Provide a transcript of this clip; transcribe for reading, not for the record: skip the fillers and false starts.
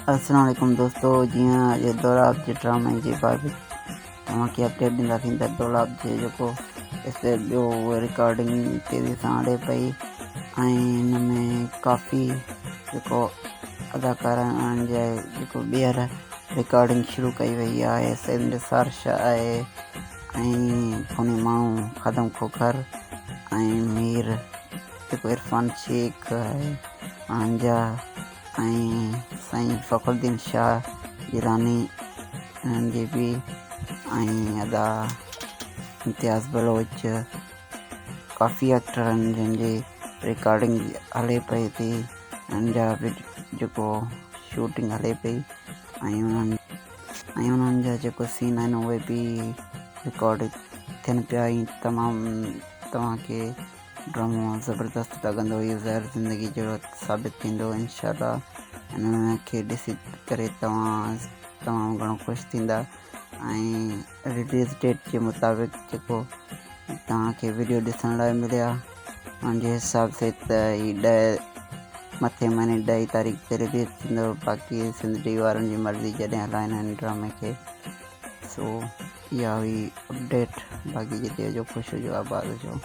अस्सलाम वालेकुम दोस्तों, जी हाँ ये दौलाब जे ड्रामा जे बारे तव्हांखे अपडेट ॾींदासीं त दौलाब जे जेको इते ॿियो रिकॉर्डिंग तेज़ी सां हले पई ऐं हिन में काफ़ी जेको अदाकार आहिनि जा जेको ॿीहर रिकॉर्डिंग शुरू कई वई आहे। सिंध सारशा आहे ऐं फनी माण्हू खादम खोखर ऐं मीर जेको इरफान शेख आहे आंजा ऐं साईं फ़खरुद्दीन शाह जिलानी हिननि जी बि ऐं अदा इम्तियाज़ बलोच काफ़ी एक्टर आहिनि जंहिंजी रिकॉर्डिंग हले पई थी। हिननि जा बि जेको शूटिंग हले पई ऐं उन्हनि जा जेको सीन आहिनि उहे बि रिकॉर्ड थियनि पिया ऐं तमामु तव्हांखे ड्रामो ज़बरदस्त लॻंदो। इहो ज़हर ज़िंदगी जहिड़ो साबित थींदो इंशाअल्लाह। हिन खे ॾिसी करे तमामु घणो ख़ुशि थींदा ऐं रिलीज़ डेट जे मुताबिक़ जेको तव्हांखे वीडियो ॾिसण लाइ मिलिया मुंहिंजे हिसाब से त हीउ मथे महीने 10 तारीख़ ते रिलीज़ थींदो। बाक़ी सिंध टी वी वारनि जी मर्ज़ी जॾहिं हलाईंदा आहिनि ड्रामे खे। सो इहा हुई अपडेट। बाक़ी जिते जो ख़ुशि हुजो आबाद हुजो।